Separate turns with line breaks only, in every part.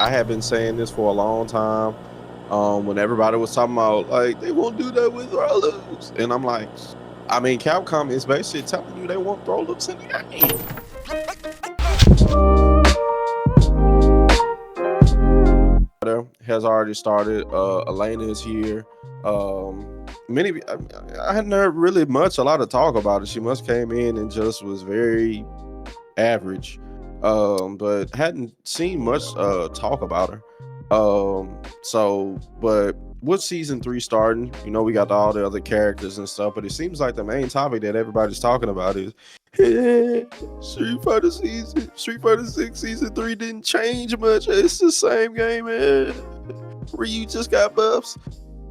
I have been saying this for a long time. When everybody was talking about like they won't do that with throw loops, and I'm like, I mean, Capcom is basically telling you they want throw loops in the game. Has already started. Elena is here. Many I hadn't heard really much, a lot of talk about it. She must came in and just was very average, but hadn't seen much talk about her. But with season 3 starting, we got all the other characters and stuff, but it seems like the main topic that everybody's talking about is Street Fighter 6 season 3 didn't change much. It's the same game, man. Ryu just got buffs.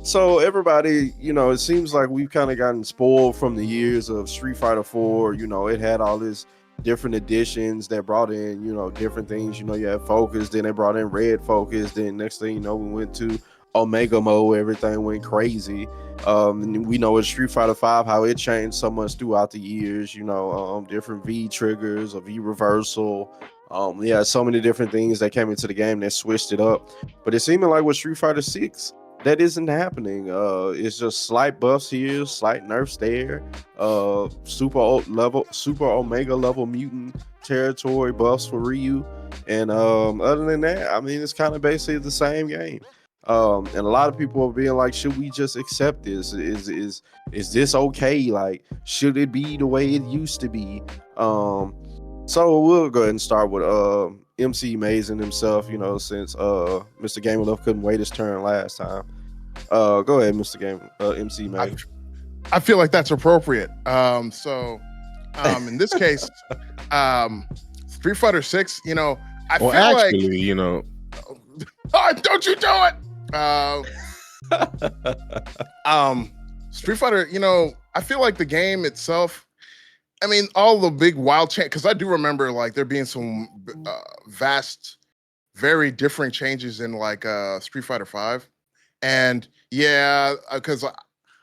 So everybody, it seems like we've kind of gotten spoiled from the years of Street Fighter 4. It had all this different editions that brought in, different things. You had Focus, then they brought in Red Focus. Then next thing you know, we went to Omega Mode. Everything went crazy. And we know with Street Fighter 5 how it changed so much throughout the years. Different V triggers, a V reversal. So many different things that came into the game that switched it up. But it seeming like with Street Fighter 6, that isn't happening. It's just slight buffs here, slight nerfs there. Super Omega level mutant territory buffs for Ryu, and other than that, I mean, it's kind of basically the same game. And a lot of people are being like, should we just accept this? Is this okay? Like, should it be the way it used to be? So we'll go ahead and start with MC Mazin himself, since Mr. Gamer Love couldn't wait his turn last time. Go ahead, Mr. MC Mazin.
I feel like that's appropriate. In this case, Street Fighter 6, I feel
actually,
like oh, don't you do it. Street Fighter, I feel like the game itself, I mean, all the big wild change, because I do remember like there being some vast, very different changes in like Street Fighter 5. And yeah, because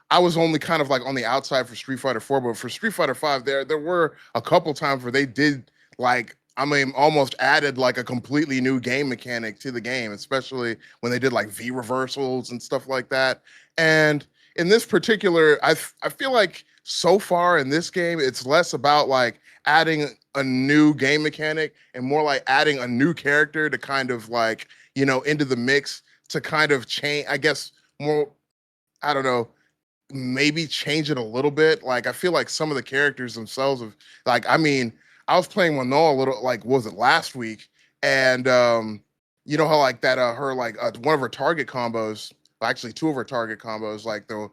I was only kind of like on the outside for Street Fighter 4, but for Street Fighter 5, there were a couple times where they did like, I mean, almost added like a completely new game mechanic to the game, especially when they did like V reversals and stuff like that. And in this particular, I feel like so far in this game, it's less about like adding a new game mechanic and more like adding a new character to kind of like, into the mix to kind of change, I guess, more, I don't know, maybe change it a little bit. Like, I feel like some of the characters themselves have, like, I mean, I was playing Manoa a little, like, was it last week? And you know how like that, her like one of her target combos, actually two of her target combos, like the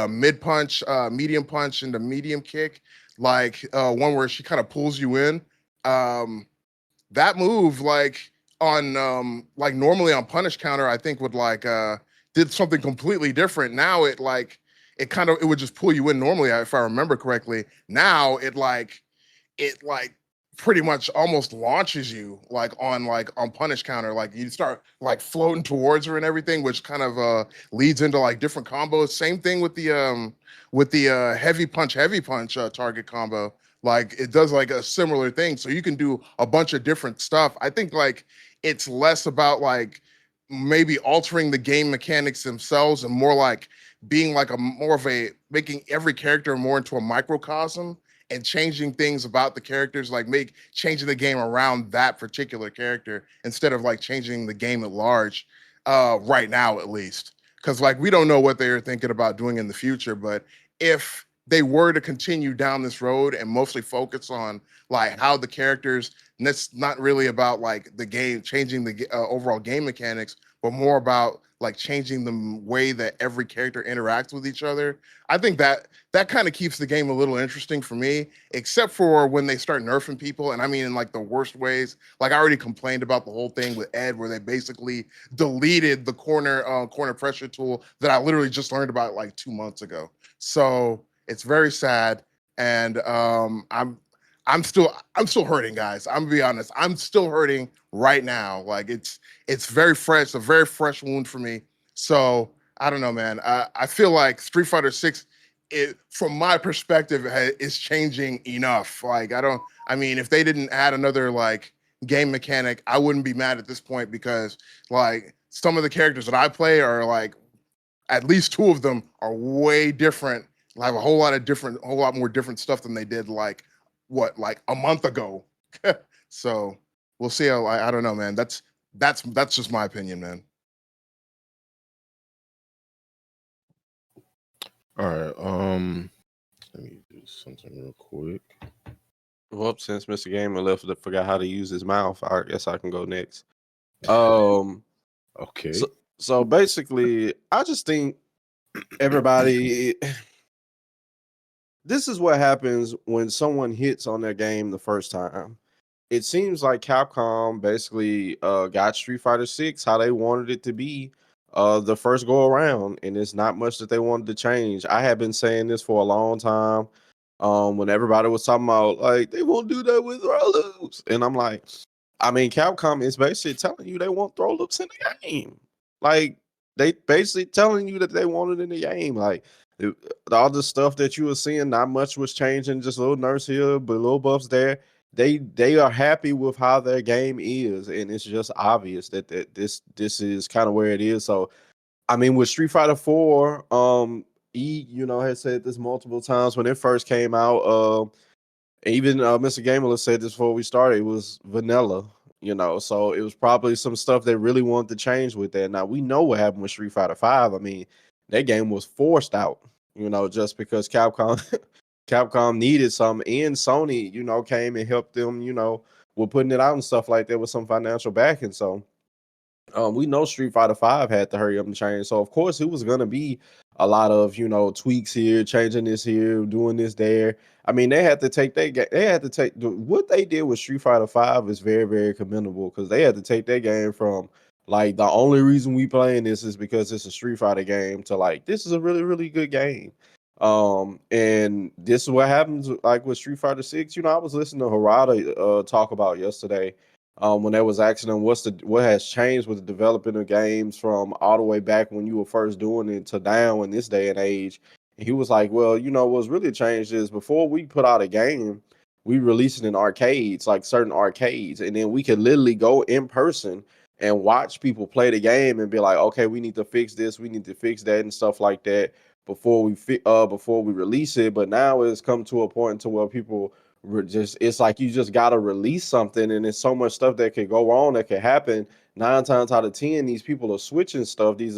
mid punch, medium punch, and the medium kick, like one where she kind of pulls you in. That move, like normally on punish counter, I think would like did something completely different. Now it like it would just pull you in normally, if I remember correctly. Now it pretty much almost launches you like on punish counter. Like you start like floating towards her and everything, which kind of leads into like different combos. Same thing with the heavy punch target combo. Like it does like a similar thing. So you can do a bunch of different stuff. I think like it's less about like maybe altering the game mechanics themselves and more like being like making every character more into a microcosm and changing things about the characters, like changing the game around that particular character instead of like changing the game at large, right now at least. Because like we don't know what they're thinking about doing in the future, but if they were to continue down this road and mostly focus on like how the characters, and that's not really about like the game changing the overall game mechanics, but more about like changing the way that every character interacts with each other. I think that kind of keeps the game a little interesting for me, except for when they start nerfing people. And I mean, in like the worst ways. Like I already complained about the whole thing with Ed, where they basically deleted the corner pressure tool that I literally just learned about like 2 months ago. So it's very sad. And I'm still hurting, guys. I'm gonna be honest. I'm still hurting right now. Like it's very fresh, a very fresh wound for me. So I don't know, man. I feel like Street Fighter 6, from my perspective, is changing enough. Like I mean, if they didn't add another like game mechanic, I wouldn't be mad at this point because like some of the characters that I play are like at least two of them are way different. Have a whole lot more different stuff than they did like a month ago. So we'll see how I don't know, man. That's just my opinion, man.
All right. Let me do something real quick.
Well, since Mr. Gamer left, forgot how to use his mouth, I guess I can go next.
Okay.
So basically, I just think everybody. This is what happens when someone hits on their game the first time. It seems like Capcom basically got Street Fighter 6 how they wanted it to be the first go around, and it's not much that they wanted to change. I have been saying this for a long time. When everybody was talking about like they won't do that with throw loops, and I'm like, I mean, Capcom is basically telling you they want throw loops in the game. Like they basically telling you that they want it in the game. Like all the stuff that you were seeing, not much was changing, just little nerfs here, but little buffs there. They are happy with how their game is, and it's just obvious that this is kind of where it is. So, I mean, with Street Fighter 4, has said this multiple times when it first came out. Even Mr. Gamer said this before we started. It was vanilla, so it was probably some stuff they really wanted to change with that. Now we know what happened with Street Fighter 5. I mean, that game was forced out, just because Capcom needed some, and Sony, came and helped them, with putting it out and stuff like that with some financial backing. So we know Street Fighter 5 had to hurry up and change. So of course it was gonna be a lot of tweaks here, changing this here, doing this there. I mean, they had to take what they did with Street Fighter 5 is very, very commendable, because they had to take that game from like the only reason we playing this is because it's a Street Fighter game to like this is a really, really good game. And this is what happens like with Street Fighter 6. I was listening to Harada talk about yesterday, when they was asking them what has changed with the developing of games from all the way back when you were first doing it to now in this day and age. And he was like, well, what's really changed is before we put out a game, we release it in arcades, like certain arcades, and then we could literally go in person and watch people play the game and be like, okay, we need to fix this, we need to fix that, and stuff like that before we release it. But now it's come to a point to where people it's like you just got to release something, and there's so much stuff that could go wrong, that could happen. 9 times out of 10, these people are switching stuff. These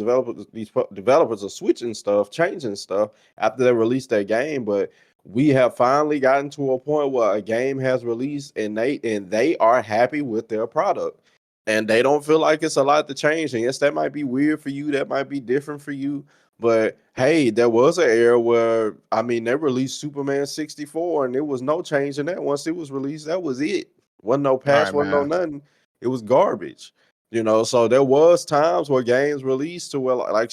developers are switching stuff, changing stuff after they release their game. But we have finally gotten to a point where a game has released, and they are happy with their product, and they don't feel like it's a lot to change. And yes, that might be weird for you, that might be different for you, but hey, there was an era where, I mean, they released Superman 64 and there was no change in that. Once it was released, that was it. Wasn't no
All
patch,
right,
wasn't no
man.
nothing. It was garbage. So there was times where games released to where like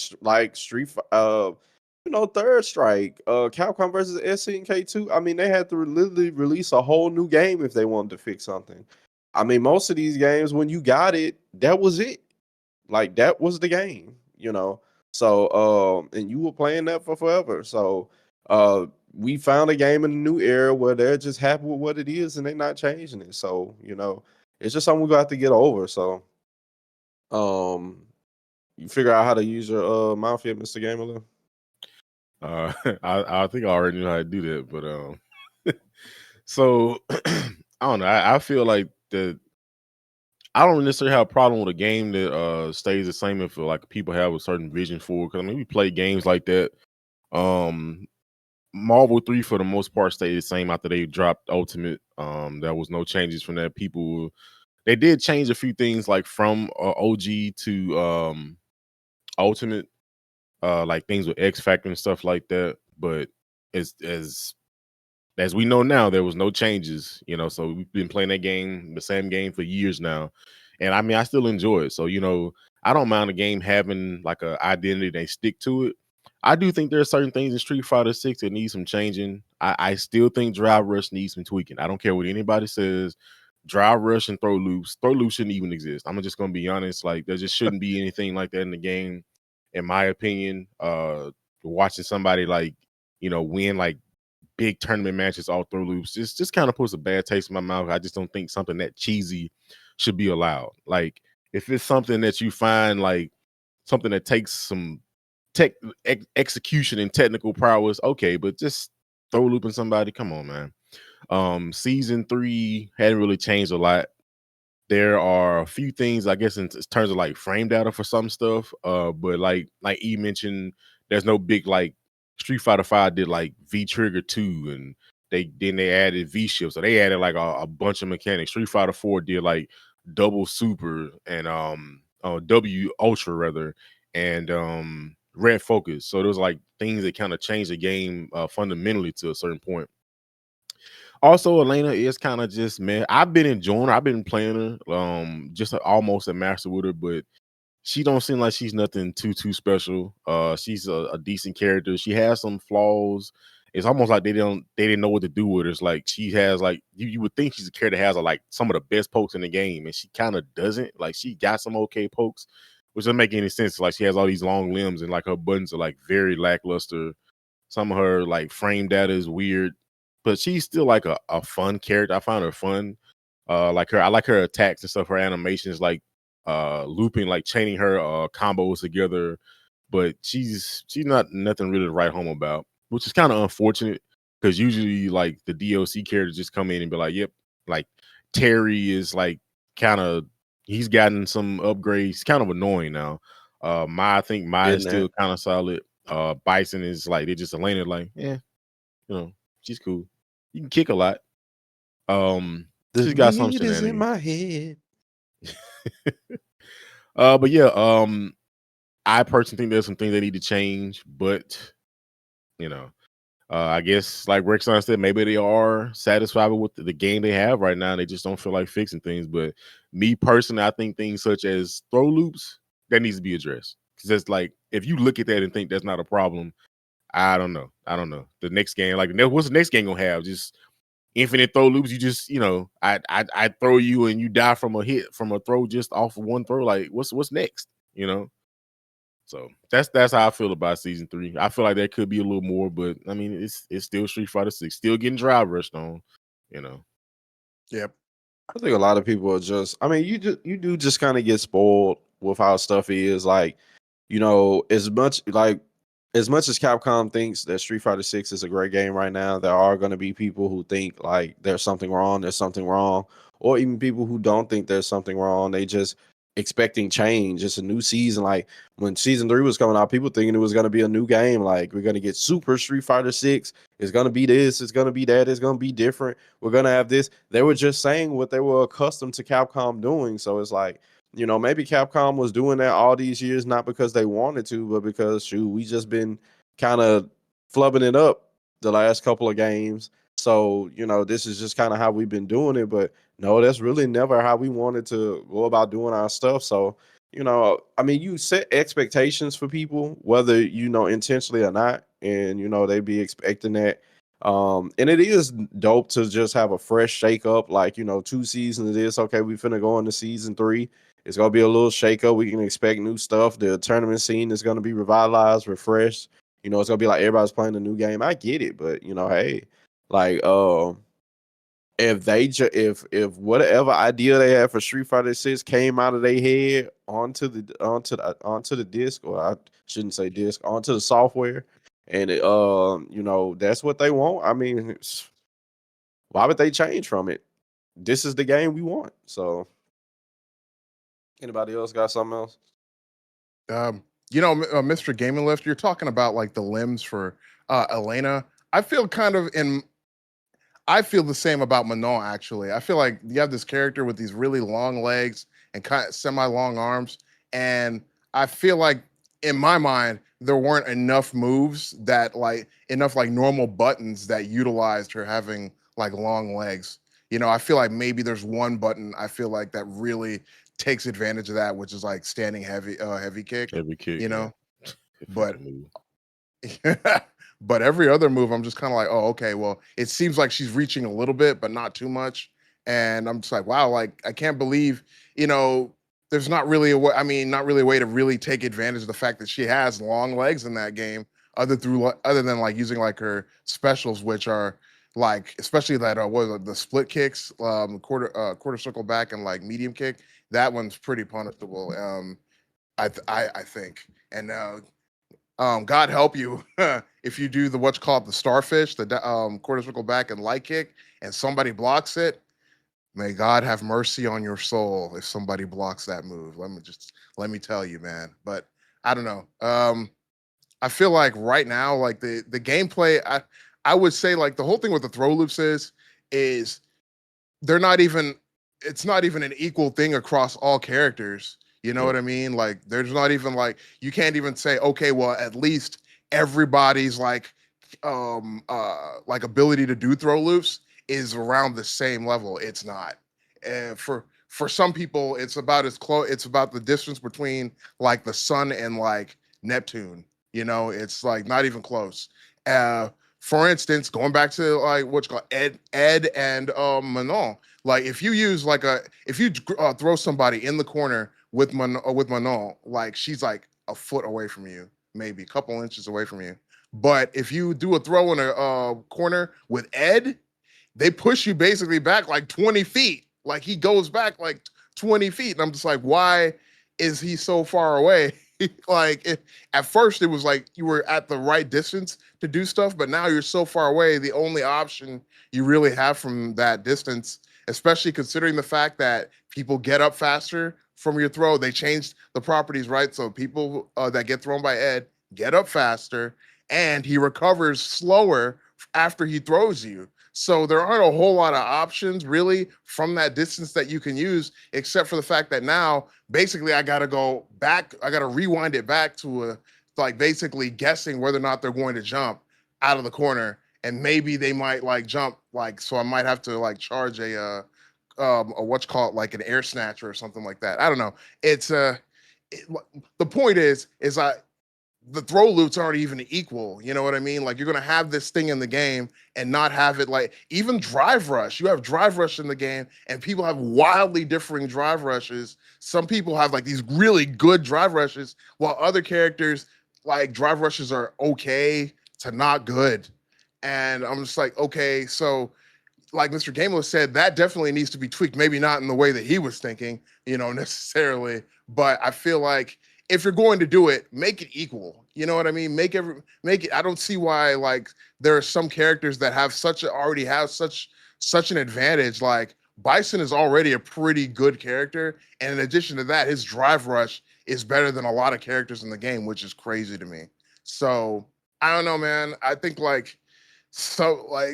Street Third Strike, Capcom versus SNK2. I mean, they had to literally release a whole new game if they wanted to fix something. I mean, most of these games, when you got it, that was it. Like that was the game. So and you were playing that for forever. So we found a game in a new era where they're just happy with what it is and they're not changing it. So, it's just something we got to get over. So you figure out how to use your mouth yet, Mr. Gamer?
I think I already know how to do that, but so I don't know. I feel like that I don't necessarily have a problem with a game that stays the same if like people have a certain vision for it. Because I mean, we play games like that. Marvel 3 for the most part stayed the same after they dropped Ultimate. There was no changes from that. They did change a few things like from OG to Ultimate, like things with X Factor and stuff like that. But as we know now, there was no changes, so we've been playing the same game for years now. And I mean, I still enjoy it. So, I don't mind a game having like an identity, they stick to it. I do think there are certain things in Street Fighter 6 that need some changing. I still think Drive Rush needs some tweaking. I don't care what anybody says. Drive Rush and throw loops shouldn't even exist. I'm just going to be honest. Like, there just shouldn't be anything like that in the game, in my opinion. Watching somebody like, win like big tournament matches all throw loops. Just kind of puts a bad taste in my mouth. I just don't think something that cheesy should be allowed. Like if it's something that you find like something that takes some execution and technical prowess, okay, but just throw looping somebody, come on, man. Season 3 hadn't really changed a lot. There are a few things, I guess, in terms of like frame data for some stuff. But like E mentioned, there's no big like Street Fighter 5 did like V Trigger 2, and they added V shift, so they added like a bunch of mechanics. Street Fighter 4 did like double super and W Ultra rather, and red focus. So those like things that kind of change the game fundamentally to a certain point. Also, Elena is kind of just man. I've been enjoying her. I've been playing her, just almost a master with her, but she don't seem like she's nothing too special. She's a decent character. She has some flaws. It's almost like they didn't know what to do with her. It's like she has like you would think she's a character that has like some of the best pokes in the game, and she kind of doesn't. Like she got some okay pokes, which doesn't make any sense. Like she has all these long limbs and like her buttons are like very lackluster. Some of her like frame data is weird, but she's still like a fun character. I find her fun. I like her attacks and stuff. Her animations, like looping, like chaining her combos together. But she's not nothing really to write home about, which is kind of unfortunate because usually like the DLC characters just come in and be like, yep, like Terry is like kind of he's gotten some upgrades. Kind of annoying now. I think Mai is still kind of solid. Bison is like they just Elena like, yeah, you know, she's cool. You can kick a lot. She's got some
is in
shenanigans.
my head.
But yeah, I personally think there's some things they need to change, but you know, I guess like Rexon said, maybe they are satisfied with the game they have right now. They just don't feel like fixing things. But me personally, I think things such as throw loops that needs to be addressed because it's like if you look at that and think that's not a problem, I don't know. The next game, like what's the next game gonna have? Just infinite throw loops. You just, I throw you and you die from a hit from a throw just off of one throw. Like what's next? You know. So that's how I feel about season 3. I feel like there could be a little more, but I mean it's still Street Fighter 6, still getting drive rushed on. You know.
Yep.
I think a lot of people are just. I mean, you do just kind of get spoiled with how stuff is. Like, as much as Capcom thinks that Street Fighter 6 is a great game right now, there are going to be people who think like there's something wrong, or even people who don't think there's something wrong. They just expecting change. It's a new season. Like when season 3 was coming out, people thinking it was going to be a new game. Like we're going to get Super Street Fighter 6. It's going to be this. It's going to be that. It's going to be different. We're going to have this. They were just saying what they were accustomed to Capcom doing. So it's like, maybe Capcom was doing that all these years, not because they wanted to, but because we just been kind of flubbing it up the last couple of games. So, this is just kind of how we've been doing it. But no, that's really never how we wanted to go about doing our stuff. So, I mean, you set expectations for people, whether, intentionally or not. And, they be expecting that. And it is dope to just have a fresh shake up, like, 2 seasons of this. Okay, we finna go into season 3. It's gonna be a little shake up. We can expect new stuff. The tournament scene is gonna be revitalized, refreshed. It's gonna be like everybody's playing a new game. I get it, but hey, like, if they if whatever idea they had for Street Fighter 6 came out of their head onto the disc, or I shouldn't say disc, onto the software, and it, that's what they want. I mean, why would they change from it? This is the game we want. So, anybody else got something else?
Mr. Gaming Lift, you're talking about like the limbs for Elena. I feel the same about Manon, actually. I feel like you have this character with these really long legs and kind of semi-long arms, and I feel like in my mind there weren't enough moves that like enough like normal buttons that utilized her having like long legs. I feel like maybe there's one button I feel like that really takes advantage of that, which is like standing heavy kick.
Every kick,
You know, but
move.
but every other move, I'm just kind of like, oh, okay. Well, it seems like she's reaching a little bit, but not too much. And I'm just like, wow, like I can't believe, there's not really a way. I mean, not really a way to really take advantage of the fact that she has long legs in that game. other than like using like her specials, which are like especially that what was it, the split kicks, quarter circle back and like medium kick. That one's pretty punishable. I think. And God help you if you do the what's called the starfish, the quarter circle back and light kick, and somebody blocks it. May God have mercy on your soul if somebody blocks that move. Let me tell you, man. But I don't know. I feel like right now, like the gameplay, I would say like the whole thing with the throw loops is they're not even it's not even an equal thing across all characters. You know what I mean? Like there's not even like you can't even say, okay, well, at least everybody's like ability to do throw loops is around the same level. It's not. And for some people, it's about as close, it's about the distance between like the sun and like Neptune. You know, it's like not even close. For instance, going back to like what's called Ed and Manon. Like if you use like if you throw somebody in the corner with Manon, like she's like a foot away from you, maybe a couple inches away from you. But if you do a throw in a corner with Ed, they push you basically back like 20 feet. Like he goes back like 20 feet. And I'm just like, why is he so far away? At first it was like you were at the right distance to do stuff, but now you're so far away. The only option you really have from that distance, especially considering the fact that people get up faster from your throw, they changed the properties, right? So people that get thrown by Ed get up faster and he recovers slower after he throws you. So there aren't a whole lot of options really from that distance that you can use, except for the fact that now basically I got to go back. I got to rewind it back to like basically guessing whether or not they're going to jump out of the corner, and maybe they might like jump like so. I might have to like charge a what's called like an air snatcher or something like that. I don't know. It's the point is the throw loops aren't even equal. You know what I mean? Like you're gonna have this thing in the game and not have it like even drive rush. You have drive rush in the game, and people have wildly differing drive rushes. Some people have like these really good drive rushes, while other characters like drive rushes are okay to not good. And I'm just like, okay, so like Mr. Gameless said, that definitely needs to be tweaked. Maybe not in the way that he was thinking, necessarily, but I feel like if you're going to do it, make it equal. You know what I mean? Make it. I don't see why like there are some characters that already have such an advantage. Like Bison is already a pretty good character, and in addition to that, his drive rush is better than a lot of characters in the game, which is crazy to me. So I don't know, man. I think like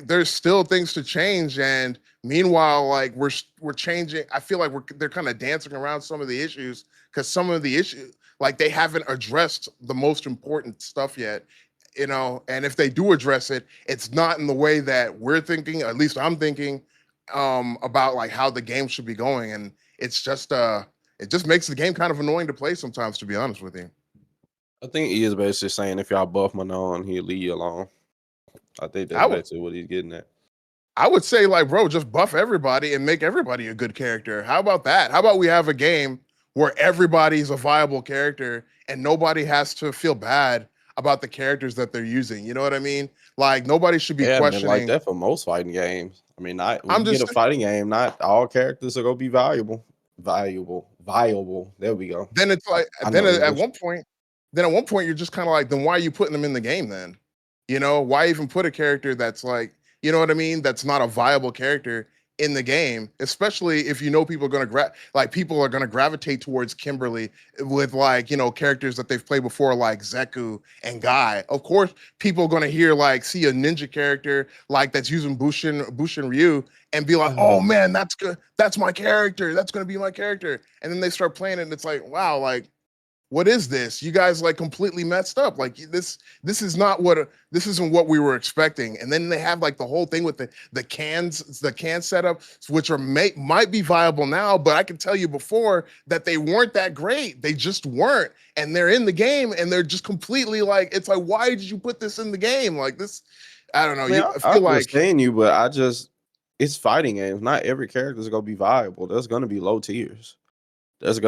there's still things to change, and meanwhile like we're changing. I feel like they're kind of dancing around some of the issues because some of the issues like they haven't addressed the most important stuff yet, and if they do address it, it's not in the way that we're thinking, at least I'm thinking, about like how the game should be going. And it's just it just makes the game kind of annoying to play sometimes, to be honest with you.
I think he is basically saying if y'all buff Manon, he'll leave you alone. I think that's basically what he's getting at.
I would say like, bro, just buff everybody and make everybody a good character. How about that? How about we have a game where everybody's a viable character and nobody has to feel bad about the characters that they're using? You know what I mean? Like nobody should be questioning.
Like that for most fighting games. I mean, when you get a fighting game, not all characters are gonna be viable. There we go.
Then it's like at one point you're just kind of like, then why are you putting them in the game then? Why even put a character that's like, you know what I mean? That's not a viable character in the game, especially if people are going to people are going to gravitate towards Kimberly with like, characters that they've played before, like Zeku and Guy. Of course, people are going to see a ninja character like that's using Bushin Ryu and be like, oh man, that's good. That's my character. That's going to be my character. And then they start playing it and it's like, wow, like, what is this? You guys like completely messed up. Like this isn't what we were expecting. And then they have like the whole thing with the can setup, which might be viable now, but I can tell you before that they weren't that great. They just weren't. And they're in the game and they're just completely like, it's like, why did you put this in the game? Like this, I don't know.
I understand you, but it's fighting games. Not every character is gonna be viable. There's gonna be low tiers. There's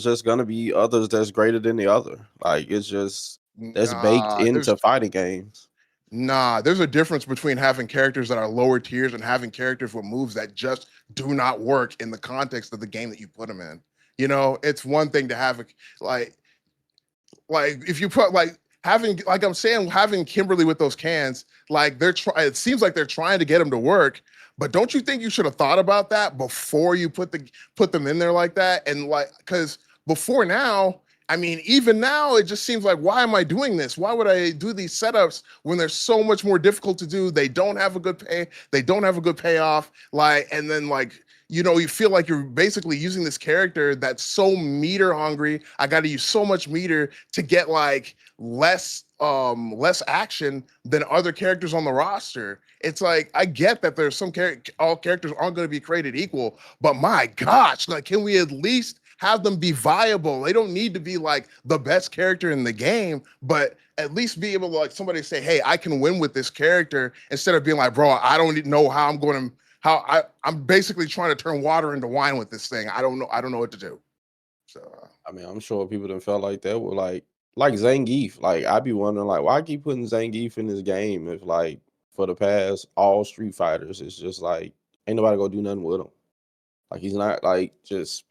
just gonna be others that's greater than the other. Like it's just that's baked
Nah,
into fighting games.
there's a difference between having characters that are lower tiers and having characters with moves that just do not work in the context of the game that you put them in. You know, it's one thing to have like if you put having I'm saying having Kimberly with those cans, like it seems like they're trying to get them to work, but don't you think you should have thought about that before you put them in there like that? And because before now, I mean, even now, it just seems like, why am I doing this? Why would I do these setups when they're so much more difficult to do? They don't have a good pay, they don't have a good payoff. And then you feel like you're basically using this character that's so meter hungry. I got to use so much meter to get less action than other characters on the roster. It's like, I get that there's all characters aren't going to be created equal, but my gosh, can we at least have them be viable? They don't need to be the best character in the game, but at least be able to somebody say, hey, I can win with this character, instead of being like, bro, I don't know how I'm going to I'm basically trying to turn water into wine with this thing. I don't know what to do. So
I mean, I'm sure people done felt like that with like Zangief. I'd be wondering why I keep putting Zangief in this game if for the past all Street Fighters, it's just ain't nobody gonna do nothing with him. He's not just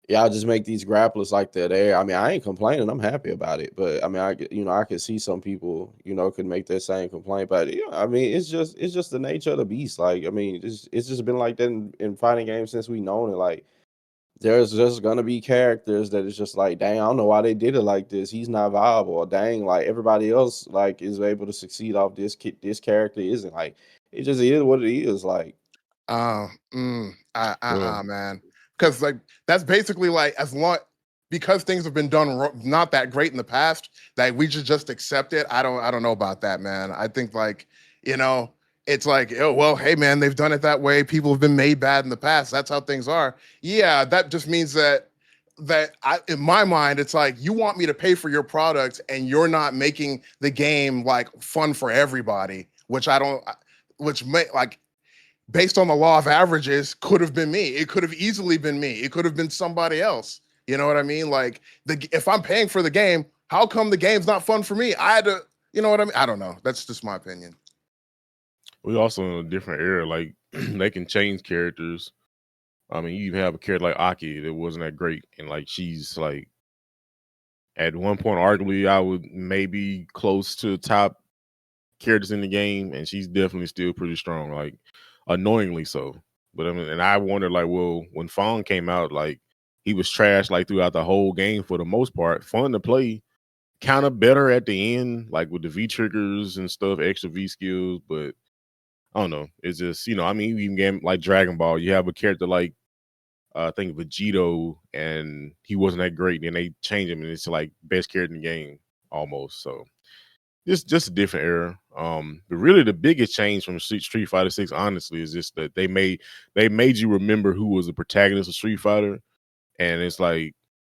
y'all just make these grapplers like they're there. I mean, I ain't complaining. I'm happy about it. But I mean, I could see some people, could make that same complaint. But I mean, it's just the nature of the beast. I mean, it's just been like that in fighting games since we known it. There's just gonna be characters that is just dang, I don't know why they did it like this. He's not viable. Or dang, everybody else is able to succeed off this character isn't. It just is what it is.
man, because that's basically as long because things have been done not that great in the past, that we should just accept it. I don't know about that, man. I think it's oh well, hey man, they've done it that way. People have been made bad in the past. That's how things are. Yeah, that just means that in my mind, it's you want me to pay for your product and you're not making the game fun for everybody, which I don't, which may based on the law of averages, could have been me. It could have easily been me. It could have been somebody else. You know what I mean? If I'm paying for the game, how come the game's not fun for me? I had to, you know what I mean? I don't know. That's just my opinion.
We're also in a different era. They can change characters. I mean, you even have a character like Aki that wasn't that great, and she's at one point, arguably, I would maybe close to top characters in the game, and she's definitely still pretty strong, annoyingly so. But I mean, and I wondered, well, when Fong came out, he was trash throughout the whole game for the most part. Fun to play, kind of better at the end, with the V triggers and stuff, extra V skills. But I don't know. It's just I mean, even game like Dragon Ball, you have a character I think Vegito, and he wasn't that great. And they change him, and it's best character in the game almost. So just a different era. But really, the biggest change from Street Fighter 6, honestly, is just that they made you remember who was the protagonist of Street Fighter, and it's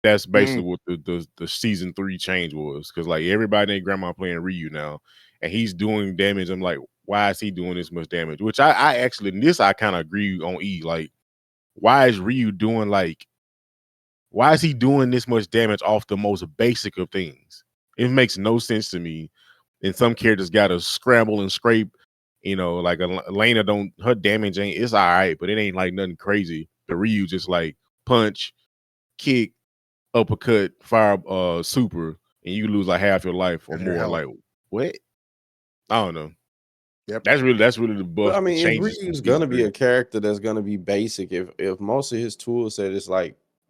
that's basically what the season 3 change was. Because everybody and their grandma playing Ryu now, and he's doing damage. I'm like, why is he doing this much damage? Which I actually, in this, I kind of agree on E. Why is Ryu doing why is he doing this much damage off the most basic of things? It makes no sense to me. And some characters gotta scramble and scrape, Elena her damage it's all right, but it ain't nothing crazy. The Ryu just punch, kick, uppercut, fire super, and you lose half your life or more. What? I don't know.
Yep.
That's really the buff.
But I mean, if
changes
Ryu's gonna be a character that's gonna be basic, if most of his tool set is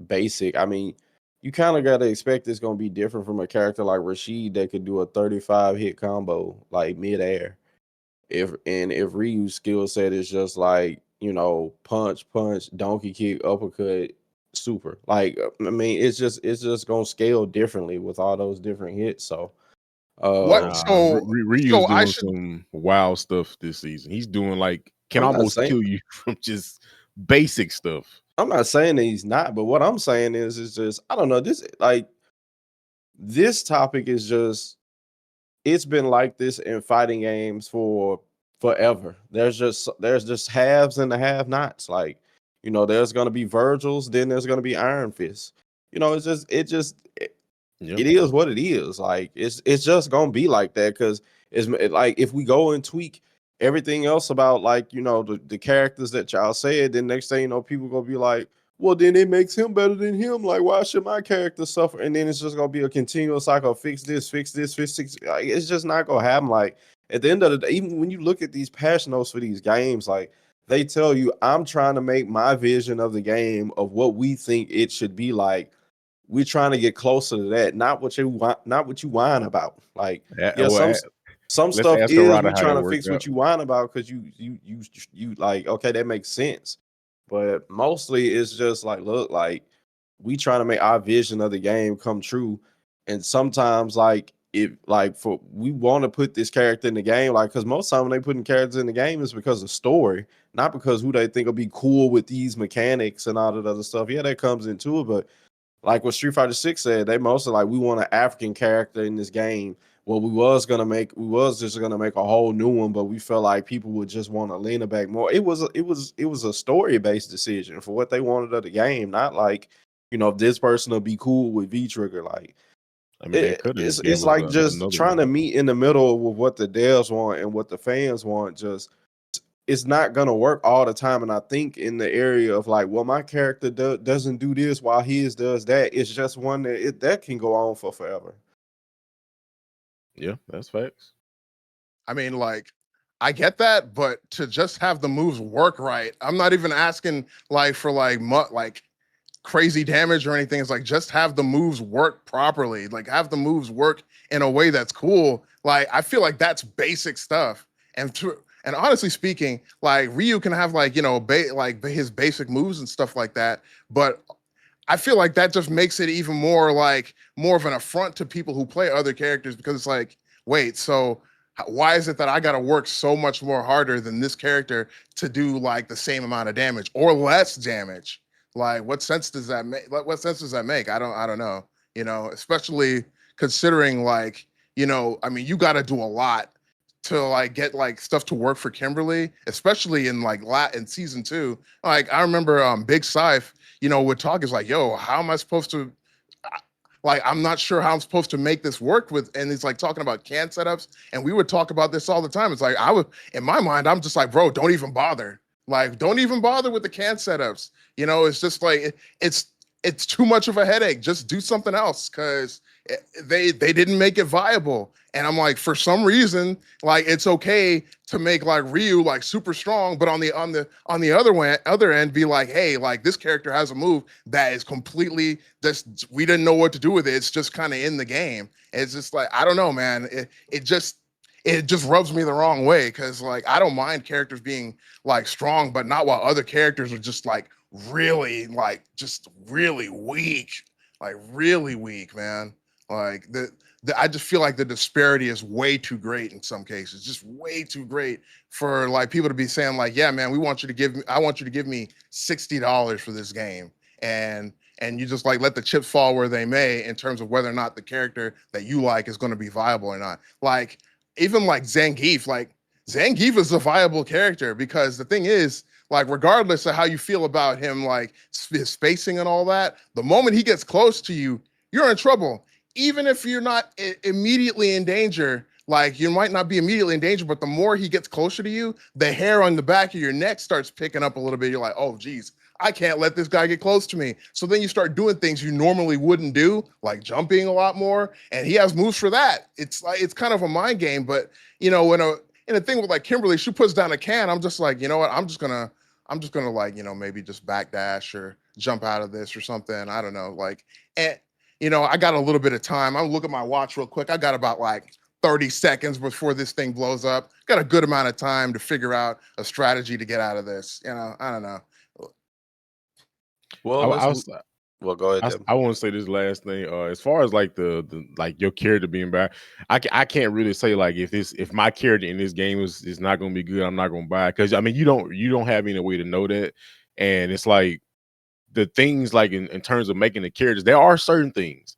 basic, I mean, you kind of gotta expect it's gonna be different from a character like Rashid that could do a 35 hit combo midair. If Ryu's skill set is just punch, donkey kick, uppercut, super. I mean, it's just gonna scale differently with all those different hits. So
Ryu's doing some wild stuff this season. He's doing can almost kill you from just basic stuff.
I'm not saying that he's not, but what I'm saying is just I don't know. This topic is just it's been like this in fighting games for forever. There's just haves and the have-nots. There's gonna be Virgils, then there's gonna be Iron Fist. It's just it is what it is. Like it's just gonna be like that because it's like if we go and tweak everything else about like the characters that y'all said, then next thing you know, people gonna be like, well, then it makes him better than him. Like, why should my character suffer? And then it's just gonna be a continuous cycle. Fix this, fix this, fix this. Like, it's just not gonna happen. Like at the end of the day, even when you look at these patch notes for these games, like they tell you, I'm trying to make my vision of the game of what we think it should be like. We're trying to get closer to that, not what you want, not what you whine about. Like, yeah, some
let's
stuff
ask
is
Arata
we
how that
trying to
worked
fix
out.
what you whine about because you like, okay, that makes sense. But mostly it's just like, look, like we trying to make our vision of the game come true. And sometimes like for we want to put this character in the game, like because most time when they putting characters in the game is because of story, not because who they think will be cool with these mechanics and all that other stuff. Yeah, that comes into it, but like what Street Fighter 6 said, they mostly like we want an African character in this game. Well, we was just gonna make a whole new one, but we felt like people would just want to lean it back more. It was a story based decision for what they wanted of the game, not like if this person will be cool with V Trigger. Like
I mean, they could have gave
it's
us
like just
another
trying
one.
to meet in the middle with what the devs want and what the fans want. Just it's not gonna work all the time. And I think in the area of like, well, my character doesn't do this while his does that. It's just one that can go on for forever.
Yeah, that's facts.
I mean, like, I get that, but to just have the moves work right, I'm not even asking like for like crazy damage or anything. It's like just have the moves work properly. Like have the moves work in a way that's cool. Like I feel like that's basic stuff. And honestly speaking, like Ryu can have like his basic moves and stuff like that, but I feel like that just makes it even more of an affront to people who play other characters because it's like, wait, so why is it that I got to work so much more harder than this character to do like the same amount of damage or less damage? Like, what sense does that make? What sense does that make? I don't know. Especially considering I mean, you got to do a lot to like get like stuff to work for Kimberly, especially in in season 2. Like I remember Big Scythe, would talk is like, yo, how am I supposed to I'm not sure how I'm supposed to make this work and he's like talking about can setups. And we would talk about this all the time. It's like, in my mind, I'm just like, bro, don't even bother. Like, don't even bother with the can setups. It's just like, it's too much of a headache. Just do something else. Cause they didn't make it viable. And I'm like, for some reason, like it's okay to make like Ryu like super strong, but on the other end, be like, hey, like this character has a move that is completely just we didn't know what to do with it. It's just kind of in the game. It's just like I don't know, man. It just rubs me the wrong way because like I don't mind characters being like strong, but not while other characters are just like really like just really weak, like really weak, man. Like I just feel like the disparity is way too great in some cases, just way too great for like people to be saying like, yeah, man, I want you to give me $60 for this game, and you just like let the chips fall where they may in terms of whether or not the character that you like is going to be viable or not. Like even like Zangief is a viable character because the thing is, like, regardless of how you feel about him, like his spacing and all that, the moment he gets close to you, you're in trouble. Even if you're not immediately in danger, like you might not be immediately in danger, but the more he gets closer to you, the hair on the back of your neck starts picking up a little bit. You're like, oh, geez, I can't let this guy get close to me. So then you start doing things you normally wouldn't do, like jumping a lot more. And he has moves for that. It's like it's kind of a mind game, but in a thing with like Kimberly, she puts down a can. I'm just like, you know what? I'm just gonna like, maybe just backdash or jump out of this or something. I don't know. Like, and I got a little bit of time. I'm looking at my watch real quick. I got about like 30 seconds before this thing blows up. Got a good amount of time to figure out a strategy to get out of this. I don't know.
Well,
I was
well, go ahead, Devin.
I want to say this last thing. As far as like the like your character being bad, I can't really say like if my character in this game is not going to be good, I'm not going to buy it because I mean you don't have any way to know that, and it's like the things like in terms of making the characters, there are certain things.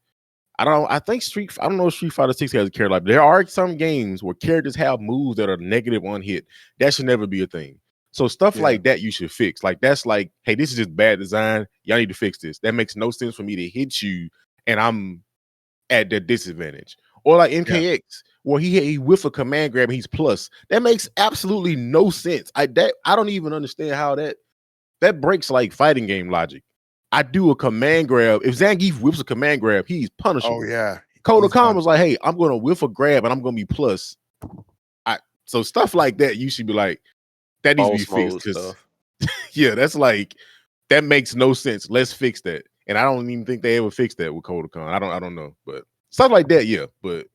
I don't know if Street Fighter 6 has a character like there are some games where characters have moves that are negative on hit. That should never be a thing. So stuff like that you should fix. Like that's like, hey, this is just bad design. Y'all need to fix this. That makes no sense for me to hit you and I'm at their disadvantage. Or like MKX, where he whiff a command grab and he's plus. That makes absolutely no sense. I don't even understand how that breaks like fighting game logic. I do a command grab. If Zangief whips a command grab, he's punishable.
Oh yeah.
Koda Khan was like, hey, I'm gonna whiff a grab and I'm gonna be plus. So stuff like that, you should be like, that needs to be fixed. Yeah, that's like that makes no sense. Let's fix that. And I don't even think they ever fixed that with Koda Khan. I don't know, but stuff like that, yeah. But